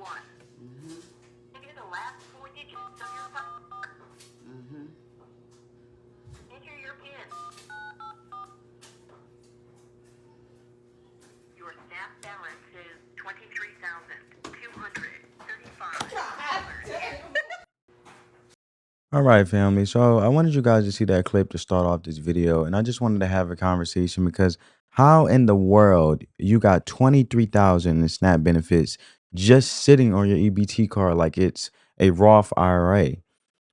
Mm-hmm. Enter the last 4 digits of your phone. Mm-hmm. Enter your PIN. Your SNAP balance is $23,235. All right, family. So I wanted you guys to see that clip to start off this video, and I just wanted to have a conversation because how in the world you got 23,000 in SNAP benefits just sitting on your EBT card like it's a Roth IRA?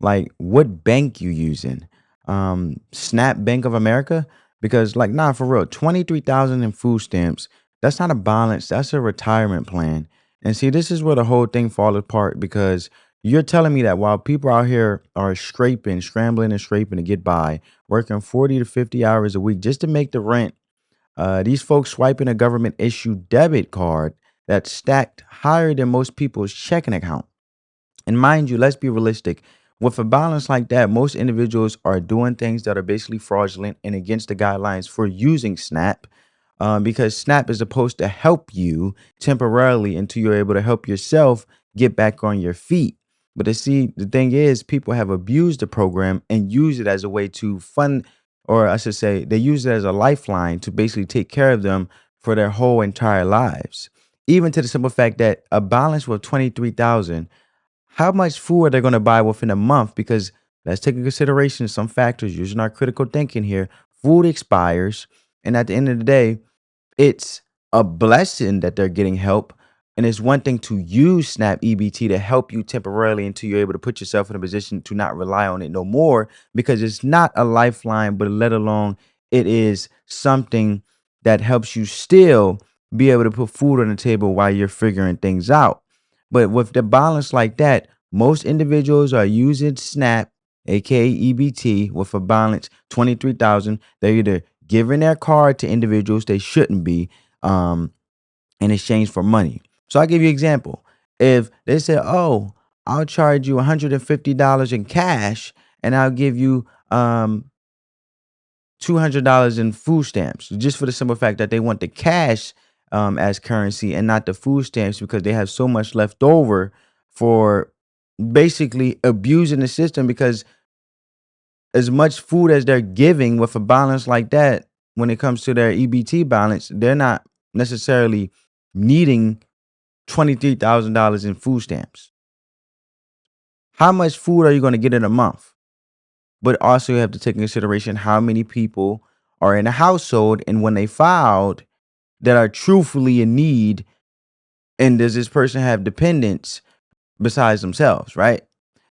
Like, what bank you using? Snap Bank of America? Because like, nah, for real, 23,000 in food stamps. That's not a balance. That's a retirement plan. And see, this is where the whole thing falls apart because you're telling me that while people out here are scraping, scrambling and scraping to get by, working 40 to 50 hours a week just to make the rent, these folks swiping a government issued debit card that's stacked higher than most people's checking account. And mind you, let's be realistic. With a balance like that, most individuals are doing things that are basically fraudulent and against the guidelines for using SNAP, because SNAP is supposed to help you temporarily until you're able to help yourself get back on your feet. But to see, the thing is, people have abused the program and use it as a way to fund, or I should say, they use it as a lifeline to basically take care of them for their whole entire lives. Even to the simple fact that a balance with 23,000, how much food are they going to buy within a month? Because let's take into consideration some factors using our critical thinking here. Food expires, and at the end of the day, it's a blessing that they're getting help. And it's one thing to use SNAP EBT to help you temporarily until you're able to put yourself in a position to not rely on it no more, because it's not a lifeline, but let alone it is something that helps you still be able to put food on the table while you're figuring things out. But with the balance like that, most individuals are using SNAP, aka EBT, with a balance 23,000. They're either giving their card to individuals they shouldn't be, in exchange for money. So I'll give you an example. If they say, oh, I'll charge you $150 in cash and I'll give you $200 in food stamps, just for the simple fact that they want the cash as currency and not the food stamps because they have so much left over for basically abusing the system. Because as much food as they're giving with a balance like that, when it comes to their EBT balance, they're not necessarily needing $23,000 in food stamps. How much food are you going to get in a month? But also, you have to take into consideration how many people are in a household and when they filed that are truthfully in need. And does this person have dependents besides themselves, right?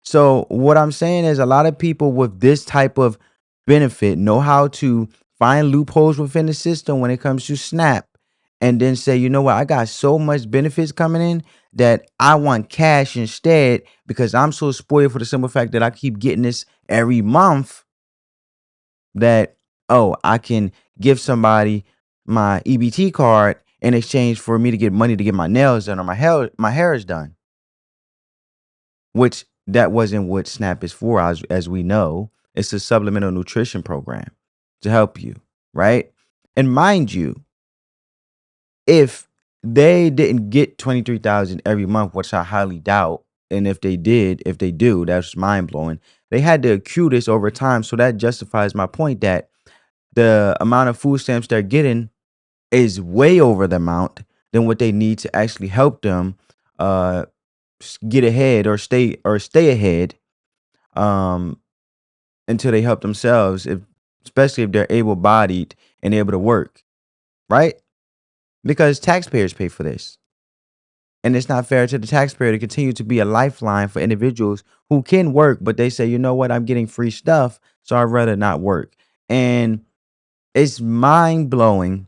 So what I'm saying is a lot of people with this type of benefit know how to find loopholes within the system when it comes to SNAP, and then say, you know what, I got so much benefits coming in that I want cash instead because I'm so spoiled for the simple fact that I keep getting this every month that, oh, I can give somebody my EBT card in exchange for me to get money to get my nails done or my hair is done, which that wasn't what SNAP is for, as we know. It's a supplemental nutrition program to help you, right? And mind you, if they didn't get 23,000 every month, which I highly doubt, and if they did, if they do, that's mind blowing. They had to accrue this over time, so that justifies my point that the amount of food stamps they're getting is way over the amount than what they need to actually help them uh get ahead or stay ahead, um until they help themselves, if especially if they're able bodied and able to work, right? Because taxpayers pay for this. And it's not fair to the taxpayer to continue to be a lifeline for individuals who can work, but they say, you know what, I'm getting free stuff, so I'd rather not work. And it's mind blowing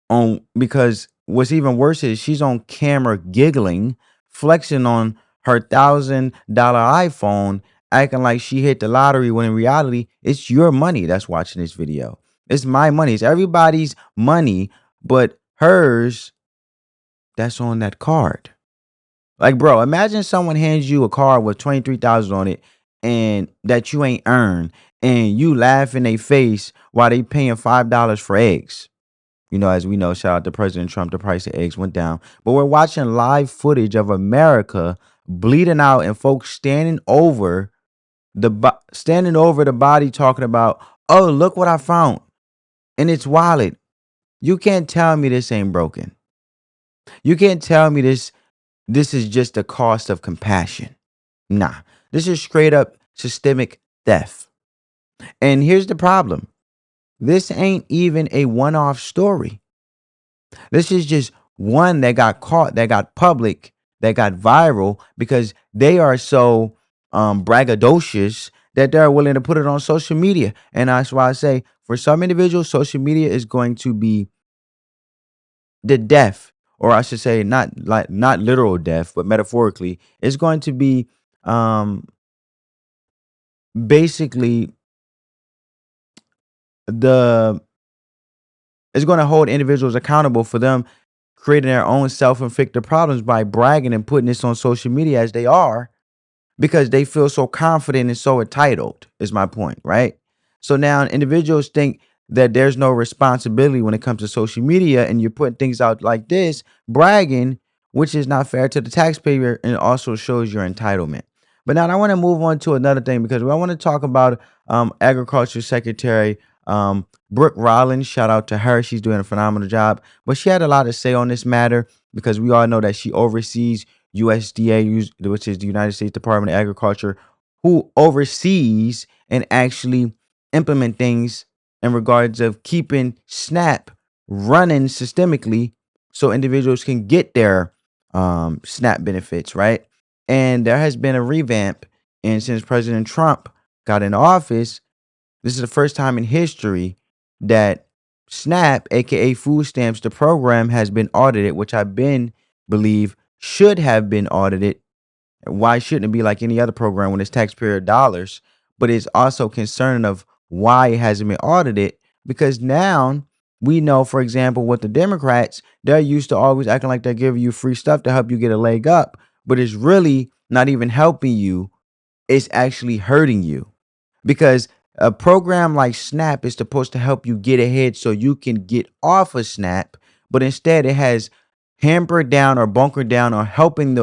on, because what's even worse is she's on camera giggling, flexing on her $1,000 iPhone, acting like she hit the lottery when in reality it's your money that's watching this video. It's my money. It's everybody's money, but hers that's on that card. Like, bro, imagine someone hands you a card with 23,000 on it and that you ain't earned, and you laugh in their face while they paying $5 for eggs. You know, as we know, shout out to President Trump, the price of eggs went down. But we're watching live footage of America bleeding out and folks standing over the body talking about, oh, look what I found in its wallet. You can't tell me this ain't broken. You can't tell me this is just the cost of compassion. Nah, this is straight up systemic theft. And here's the problem. This ain't even a one-off story. This is just one that got caught, that got public, that got viral because they are so braggadocious that they're willing to put it on social media. And that's why I say for some individuals, social media is going to be the death, or I should say not literal death, but metaphorically, it's going to be um basically the it's going to hold individuals accountable for them creating their own self-inflicted problems by bragging and putting this on social media as they are because they feel so confident and so entitled is my point, right? So now individuals think that there's no responsibility when it comes to social media and you're putting things out like this, bragging, which is not fair to the taxpayer and also shows your entitlement. But now I want to move on to another thing because I want to talk about Agriculture Secretary Brooke Rollins. Shout out to her. She's doing a phenomenal job. But she had a lot to say on this matter because we all know that she oversees USDA, which is the United States Department of Agriculture, who oversees and actually implement things in regards of keeping SNAP running systemically so individuals can get their SNAP benefits, right? And there has been a revamp. And since President Trump got in office, this is the first time in history that SNAP, aka food stamps, the program has been audited, which I believe should have been audited. Why shouldn't it be like any other program when it's taxpayer dollars? But it's also concerning of why it hasn't been audited because now we know, for example, with the Democrats, they're used to always acting like they're giving you free stuff to help you get a leg up, but it's really not even helping you. It's actually hurting you because a program like SNAP is supposed to help you get ahead so you can get off of SNAP, but instead it has hampered down or bunkered down or hurting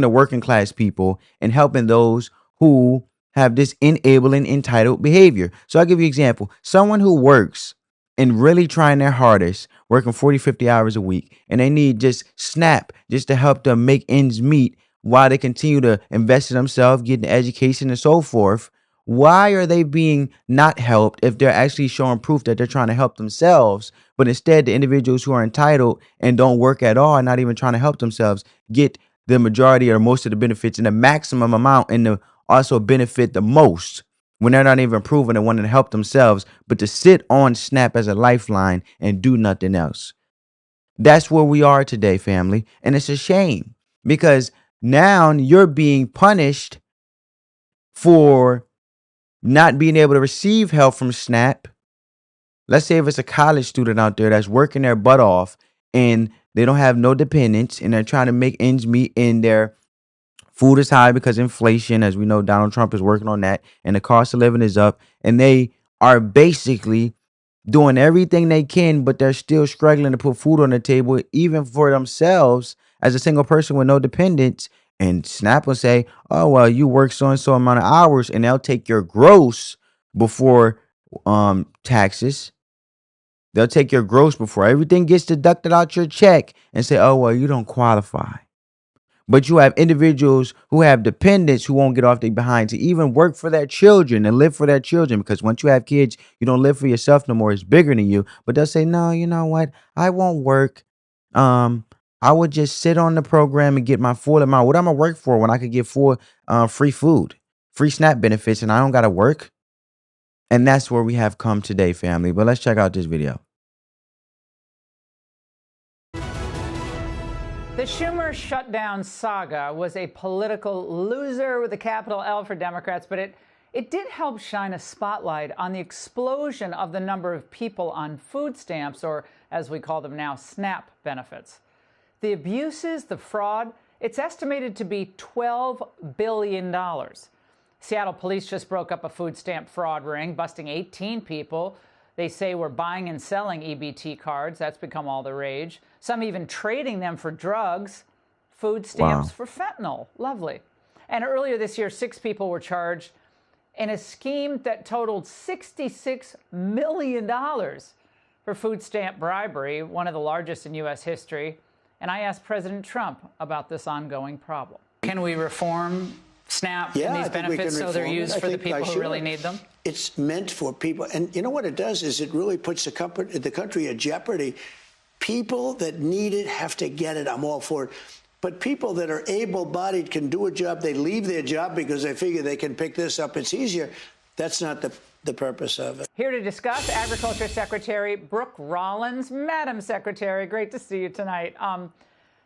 the working class people and helping those who have this enabling entitled behavior. So I'll give you an example. Someone who works and really trying their hardest, working 40, 50 hours a week, and they need just SNAP just to help them make ends meet while they continue to invest in themselves, get an education and so forth. Why are they being not helped if they're actually showing proof that they're trying to help themselves, but instead the individuals who are entitled and don't work at all and not even trying to help themselves get the majority or most of the benefits in the maximum amount and to also benefit the most when they're not even proven and wanting to help themselves, but to sit on SNAP as a lifeline and do nothing else. That's where we are today, family. And it's a shame because now you're being punished for not being able to receive help from SNAP. Let's say if it's a college student out there that's working their butt off and they don't have no dependents and they're trying to make ends meet and their food is high because inflation, as we know, Donald Trump is working on that and the cost of living is up and they are basically doing everything they can, but they're still struggling to put food on the table, even for themselves as a single person with no dependents. And SNAP will say, oh, well, you work so and so amount of hours, and they'll take your gross before taxes. They'll take your gross before everything gets deducted out your check and say, oh, well, you don't qualify. But you have individuals who have dependents who won't get off their behind to even work for their children and live for their children. Because once you have kids, you don't live for yourself no more. It's bigger than you. But they'll say, no, you know what? I won't work. I would just sit on the program and get my full amount. What I'm gonna work for when I could get full free food, free SNAP benefits, and I don't gotta work? And that's where we have come today, family. But let's check out this video. The Schumer shutdown saga was a political loser with a capital L for Democrats, but it did help shine a spotlight on the explosion of the number of people on food stamps, or as we call them now, SNAP benefits. The abuses, the fraud, it's estimated to be $12 billion. Seattle police just broke up a food stamp fraud ring, busting 18 people. They say we're buying and selling EBT cards. That's become all the rage. Some even trading them for drugs, food stamps for fentanyl. Lovely. And earlier this year, 6 people were charged in a scheme that totaled $66 million for food stamp bribery, one of the largest in U.S. history. And I asked President Trump about this ongoing problem. Can we reform SNAP and these benefits so they're used for the people who really need them? It's meant for people. And you know what it does is it really puts the country at jeopardy. People that need it have to get it. I'm all for it. But people that are able-bodied can do a job. They leave their job because they figure they can pick this up. It's easier. That's not the purpose of it. Here to discuss, Agriculture Secretary Brooke Rollins. Madam Secretary, great to see you tonight.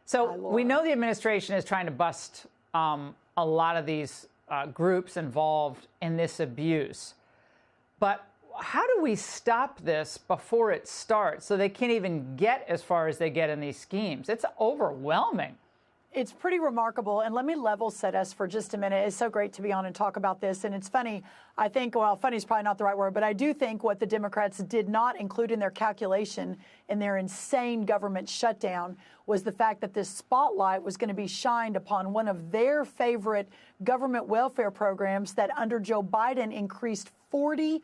So we know the administration is trying to bust a lot of these groups involved in this abuse. But how do we stop this before it starts so they can't even get as far as they get in these schemes? It's overwhelming. It's pretty remarkable. And let me level set us for just a minute. It's so great to be on and talk about this. And it's funny. I think, well, funny is probably not the right word, but I do think what the Democrats did not include in their calculation in their insane government shutdown was the fact that this spotlight was going to be shined upon one of their favorite government welfare programs that under Joe Biden increased 40%.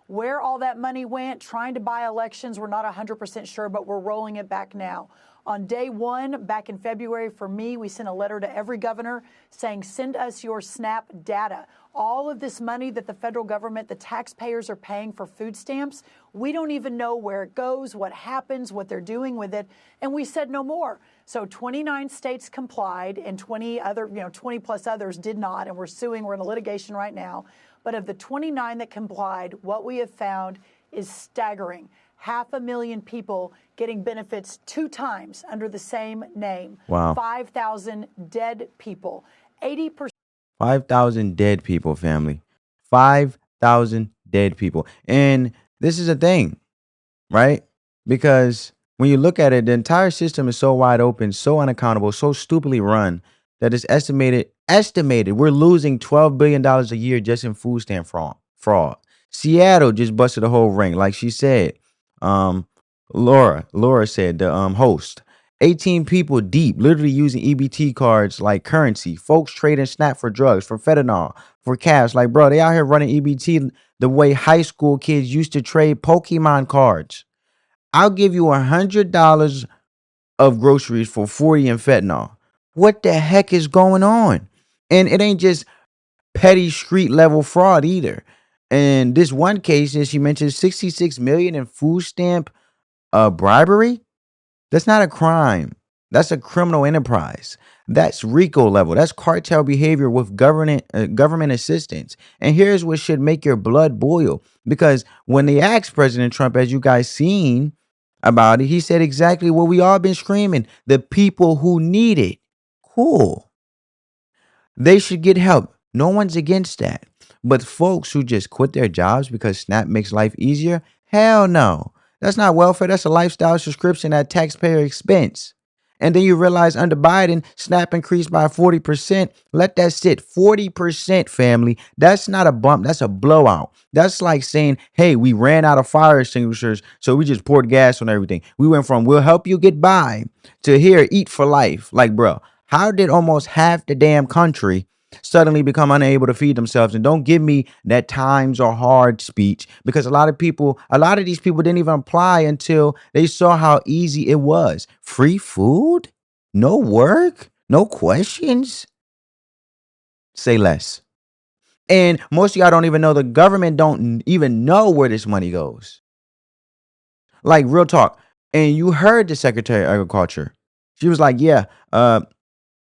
Where all that money went, trying to buy elections, we're not 100% sure, but we're rolling it back now. On day one, back in February, for me, we sent a letter to every governor saying, send us your SNAP data. All of this money that the federal government, the taxpayers are paying for food stamps, we don't even know where it goes, what happens, what they're doing with it. And we said no more. So 29 states complied and 20 plus others did not. And we're suing. We're in a litigation right now. But of the 29 that complied, what we have found is staggering. 500,000 people getting benefits 2 times under the same name. Wow. 5,000 dead people. 80%. 5,000 dead people, family. 5,000 dead people. And this is a thing, right? Because when you look at it, the entire system is so wide open, so unaccountable, so stupidly run that it's estimated we're losing $12 billion a year just in food stamp fraud. Seattle just busted a whole ring, like she said. Laura said, the host, 18 people deep, literally using EBT cards like currency. Folks trading SNAP for drugs, for fentanyl, for cash. Like, bro, they out here running EBT the way high school kids used to trade Pokemon cards. I'll give you $100 of groceries for 40 in fentanyl. What the heck is going on? And it ain't just petty street level fraud either. And this one case, as she mentioned, 66 million in food stamp bribery. That's not a crime. That's a criminal enterprise. That's RICO level. That's cartel behavior with government assistance. And here's what should make your blood boil. Because when they asked President Trump, as you guys seen about it, he said exactly what we all been screaming. The people who need it. Cool. They should get help. No one's against that. But folks who just quit their jobs because SNAP makes life easier, hell no. That's not welfare. That's a lifestyle subscription at taxpayer expense. And then you realize under Biden, SNAP increased by 40%. Let that sit. 40%, family. That's not a bump. That's a blowout. That's like saying, hey, we ran out of fire extinguishers, so we just poured gas on everything. We went from we'll help you get by to here, eat for life. Like, bro, how did almost half the damn country suddenly become unable to feed themselves? And don't give me that times are hard speech, because a lot of these people didn't even apply until they saw how easy it was. Free food, no work, no questions. Say less. And most of y'all don't even know, the government don't even know where this money goes. Like, real talk. And you heard the Secretary of Agriculture. She was like, yeah,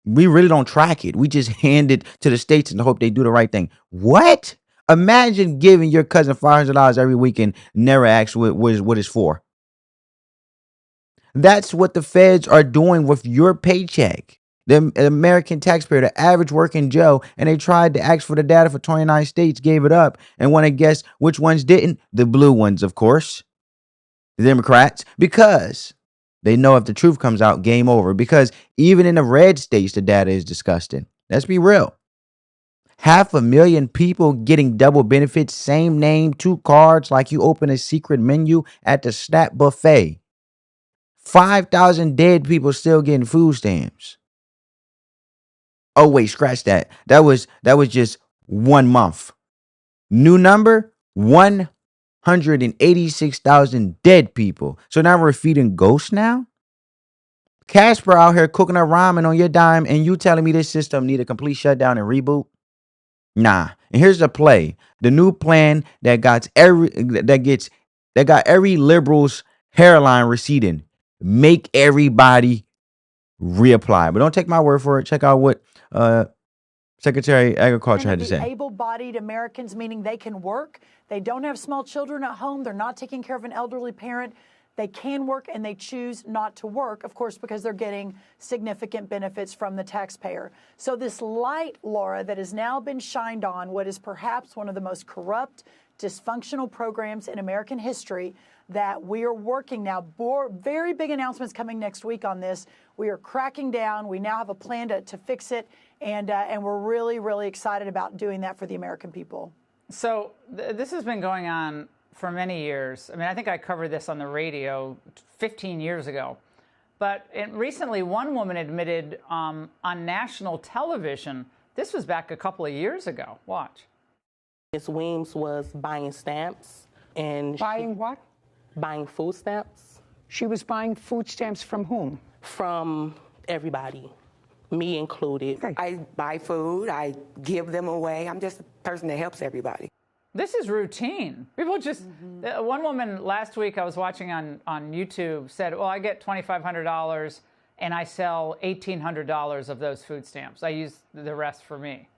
we really don't track it. We just hand it to the states and hope they do the right thing. What? Imagine giving your cousin $500 every week and never ask what it's for. That's what the feds are doing with your paycheck. The American taxpayer, the average working Joe, and they tried to ask for the data for 29 states, gave it up, and want to guess which ones didn't? The blue ones, of course. The Democrats, because they know if the truth comes out, game over. Because even in the red states, the data is disgusting. Let's be real. 500,000 people getting double benefits, same name, 2 cards, like you open a secret menu at the SNAP buffet. 5,000 dead people still getting food stamps. Oh wait, scratch that. That was just 1 month. New number, 186,000 dead people. So now we're feeding ghosts now? Casper out here cooking up ramen on your dime, and you telling me this system need a complete shutdown and reboot? Nah. And here's the play. The new plan that got every liberal's hairline receding. Make everybody reapply. But don't take my word for it. Check out what Secretary of Agriculture had to say. Able-bodied Americans, meaning they can work. They don't have small children at home. They're not taking care of an elderly parent. They can work and they choose not to work, of course, because they're getting significant benefits from the taxpayer. So this light, Laura, that has now been shined on what is perhaps one of the most corrupt, dysfunctional programs in American history, that we are working now. Very big announcements coming next week on this. We are cracking down. We now have a plan to fix it, and we're really, really excited about doing that for the American people. So this has been going on for many years. I mean, I think I covered this on the radio 15 years ago. But recently, one woman admitted on national television, this was back a couple of years ago. Watch. Ms. Weems was buying stamps and Buying what? buying food stamps She was buying food stamps from whom? from everybody, me included. Okay. I buy food, I give them away. I'm just a person that helps everybody. This is routine. People just, one woman last week I was watching on YouTube said, well, I get $2,500 and I sell $1,800 of those food stamps. I use the rest for me.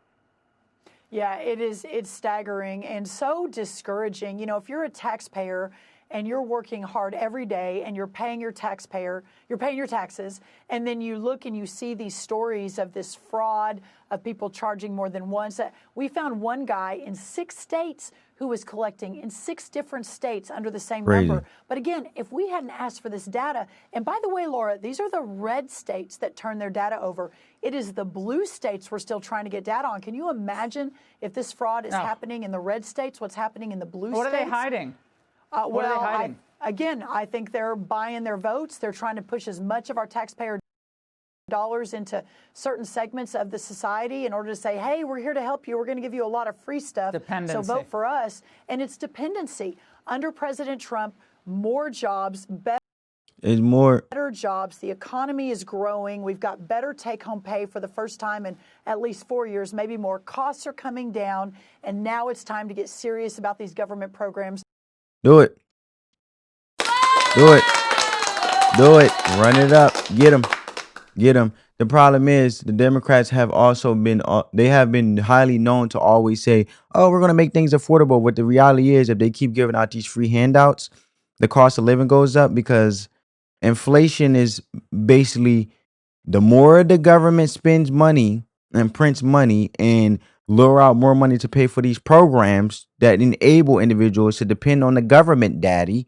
Yeah, it's staggering and so discouraging. You know, if you're a taxpayer and you're working hard every day and you're paying your taxes, and then you look and you see these stories of this fraud of people charging more than once. We found one guy in 6 states who was collecting in 6 different states under the same number. But again, if we hadn't asked for this data, and by the way, Laura, these are the red states that turn their data over. It is the blue states we're still trying to get data on. Can you imagine if this fraud is happening in the red states, what's happening in the blue states? What are they hiding? What are they hiding? I think they're buying their votes. They're trying to push as much of our taxpayer dollars into certain segments of the society in order to say, hey, we're here to help you. We're going to give you a lot of free stuff. Dependency. So vote for us. And it's dependency. Under President Trump, more jobs, better jobs. The economy is growing. We've got better take-home pay for the first time in at least 4 years, maybe more. Costs are coming down. And now it's time to get serious about these government programs. Do it. Do it. Do it. Run it up. Get them. Get them. The problem is the Democrats have also been, they have been highly known to always say, oh, we're going to make things affordable. But the reality is if they keep giving out these free handouts, the cost of living goes up because inflation is basically the more the government spends money and prints money and lure out more money to pay for these programs that enable individuals to depend on the government, daddy,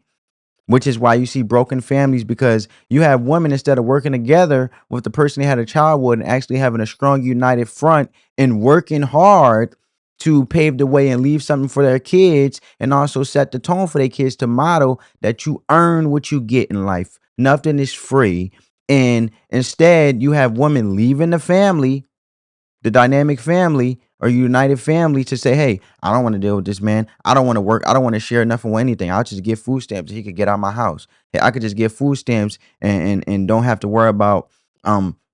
which is why you see broken families, because you have women, instead of working together with the person they had a child with and actually having a strong united front and working hard to pave the way and leave something for their kids and also set the tone for their kids to model that you earn what you get in life. Nothing is free. And instead, you have women leaving the family, the dynamic family or united family, to say, hey, I don't want to deal with this man. I don't want to work. I don't want to share nothing with anything. I'll just get food stamps. He could get out of my house. Hey, I could just get food stamps and don't have to worry about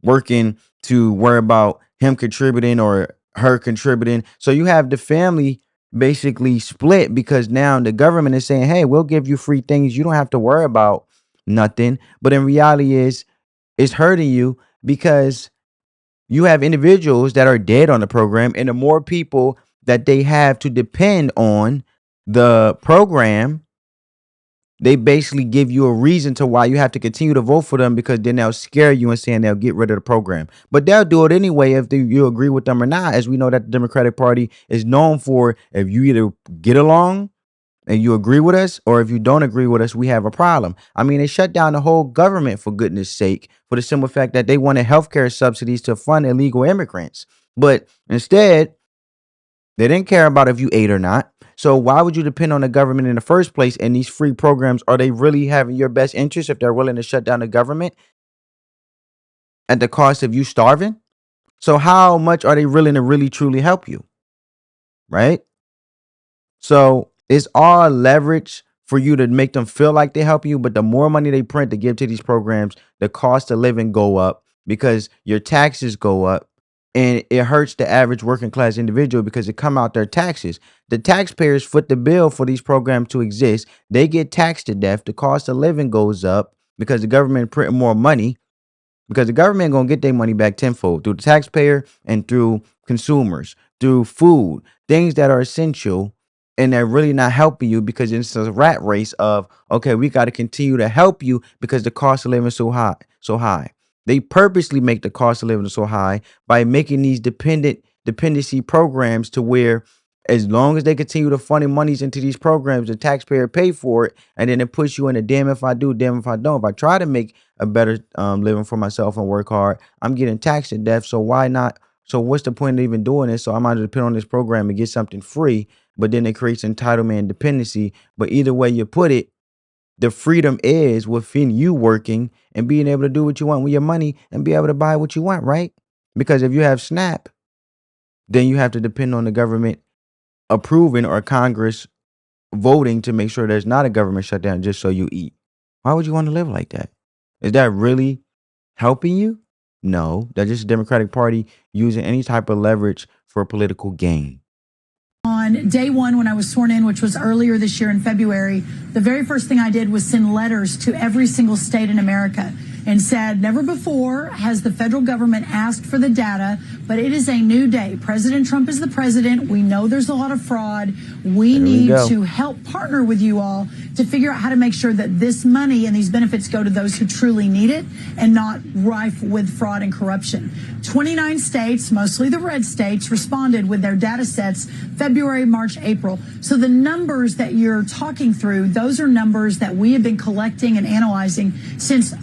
working to worry about him contributing or her contributing. So you have the family basically split because now the government is saying, hey, we'll give you free things. You don't have to worry about nothing. But in reality it's hurting you because you have individuals that are dead on the program, and the more people that they have to depend on the program, they basically give you a reason to why you have to continue to vote for them, because then they'll scare you and saying they'll get rid of the program. But they'll do it anyway if you agree with them or not, as we know that the Democratic Party is known for, if you either get along and you agree with us, or if you don't agree with us, we have a problem. I mean, they shut down the whole government, for goodness sake, for the simple fact that they wanted healthcare subsidies to fund illegal immigrants. But instead, They didn't care about if you ate or not. So why would you depend on the government in the first place? And these free programs, are they really having your best interest if they're willing to shut down the government at the cost of you starving? So how much are they willing to really truly help you? Right? So it's all leverage for you to make them feel like they help you. But the more money they print to give to these programs, the cost of living go up because your taxes go up. And it hurts the average working class individual because it come out their taxes. The taxpayers foot the bill for these programs to exist. They get taxed to death. The cost of living goes up because the government print more money, because the government gonna get their money back tenfold through the taxpayer and through consumers, through food, things that are essential, and they're really not helping you because it's a rat race of, okay, we got to continue to help you because the cost of living is so high, so high. They purposely make the cost of living so high by making these dependency programs to where as long as they continue to funnel monies into these programs, the taxpayer pay for it, and then it puts you in a damn if I do, damn if I don't. If I try to make a better living for myself and work hard, I'm getting taxed to death. So why not? So what's the point of even doing this? So I might as well depend on this program and get something free. But then it creates entitlement and dependency. But either way you put it, the freedom is within you working and being able to do what you want with your money and be able to buy what you want, right? Because if you have SNAP, then you have to depend on the government approving or Congress voting to make sure there's not a government shutdown just so you eat. Why would you want to live like that? Is that really helping you? No, that's just a Democratic Party using any type of leverage for political gain. On day one, when I was sworn in, which was earlier this year in February, the very first thing I did was send letters to every single state in America and said, never before has the federal government asked for the data, but it is a new day. President Trump is the president. We know there's a lot of fraud. We need to help partner with you all to figure out how to make sure that this money and these benefits go to those who truly need it and not rife with fraud and corruption. 29 states, mostly the red states, responded with their data sets February, March, April. So the numbers that you're talking through, those are numbers that we have been collecting and analyzing since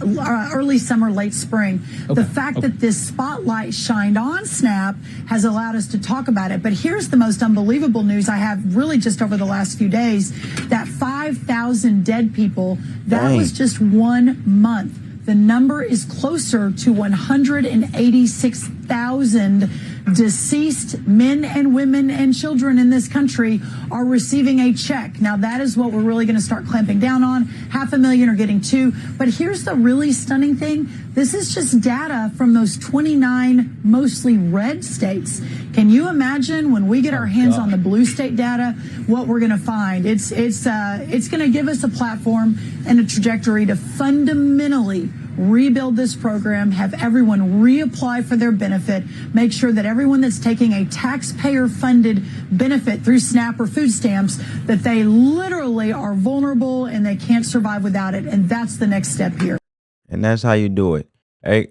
early summer, late spring. The fact that this spotlight shined on SNAP has allowed us to talk about it. But here's the most unbelievable news I have really just over the last few days, that 5,000 dead people, that was just 1 month. The number is closer to 186,000 deceased men and women and children in this country are receiving a check. Now, that is what we're really going to start clamping down on. 500,000 are getting 2. But here's the really stunning thing. This is just data from those 29 mostly red states. Can you imagine when we get our hands on the blue state data, what we're going to find? It's going to give us a platform and a trajectory to fundamentally rebuild this program, have everyone reapply for their benefit, make sure that everyone that's taking a taxpayer-funded benefit through SNAP or food stamps, that they literally are vulnerable and they can't survive without it. And that's the next step here. And that's how you do it.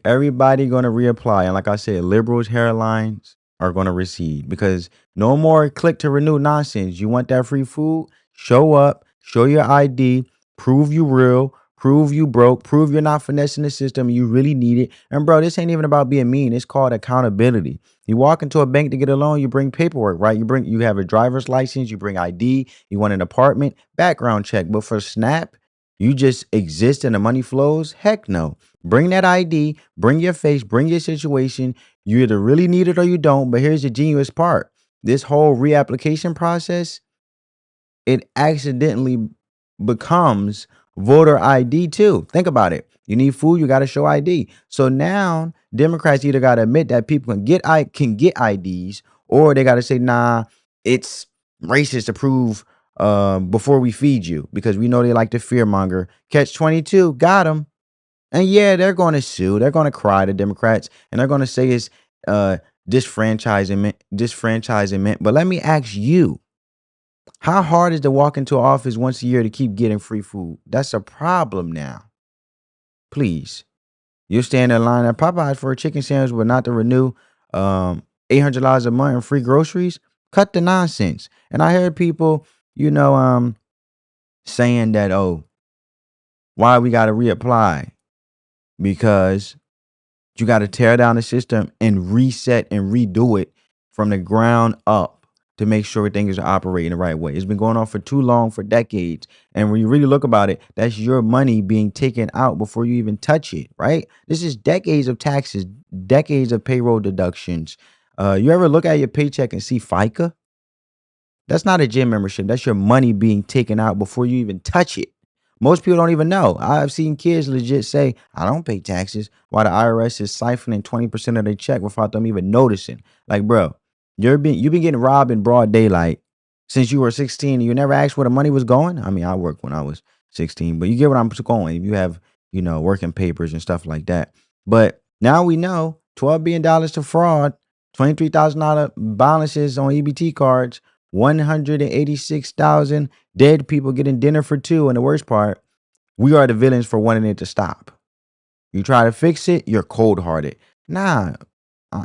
Everybody going to reapply. And like I said, liberals' hairlines are going to recede because no more click to renew nonsense. You want that free food? Show up, show your ID, prove you real, prove you broke, prove you're not finessing the system, you really need it. And bro, this ain't even about being mean. It's called accountability. You walk into a bank to get a loan, you bring paperwork, right? You have a driver's license, you bring ID, you want an apartment, background check. But for SNAP, you just exist and the money flows? Heck no. Bring that ID, bring your face, bring your situation. You either really need it or you don't. But here's the genius part. This whole reapplication process, it accidentally becomes voter ID too. Think about it. You need food, you got to show ID. So now Democrats either got to admit that people can get IDs, or they got to say, nah, it's racist to prove before we feed you, because we know they like to fearmonger. Catch 22, got them. And yeah, they're going to sue. They're going to cry to Democrats, and they're going to say it's disfranchisement. But let me ask you, how hard is to walk into office once a year to keep getting free food? That's a problem now. Please. You're standing in line at Popeyes for a chicken sandwich, but not to renew $800 a month in free groceries. Cut the nonsense. And I heard people, saying that, oh, why we got to reapply? Because you got to tear down the system and reset and redo it from the ground up. to make sure things is operating the right way. It's been going on for too long, for decades. And when you really look about it, that's your money being taken out before you even touch it, right? This is decades of taxes, decades of payroll deductions. You ever look at your paycheck and see FICA? That's not a gym membership. That's your money being taken out before you even touch it. Most people don't even know. I've seen kids legit say, I don't pay taxes, while the IRS is siphoning 20% of their check without them even noticing. Like, bro, you've been getting robbed in broad daylight since you were 16. You never asked where the money was going. I mean, I worked when I was 16, but you get what I'm going. If you have, working papers and stuff like that. But now we know $12 billion to fraud, $23,000 balances on EBT cards, 186,000 dead people getting dinner for two. And the worst part, we are the villains for wanting it to stop. You try to fix it, you're cold-hearted. Nah,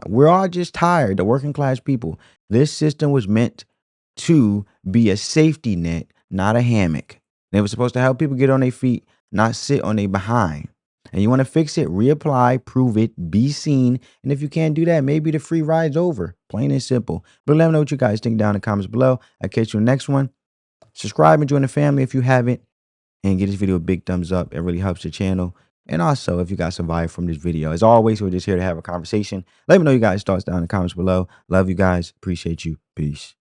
we're all just tired, the working class people. This system was meant to be a safety net, not a hammock. They were supposed to help people get on their feet, not sit on their behind. And you want to fix it, reapply, prove it, be seen. And if you can't do that, maybe the free ride's over. Plain and simple. But let me know what you guys think down in the comments below. I'll catch you in the next one. Subscribe and join the family if you haven't. And give this video a big thumbs up. It really helps the channel. And also, if you got some value from this video, as always, we're just here to have a conversation. Let me know your guys' thoughts down in the comments below. Love you guys. Appreciate you. Peace.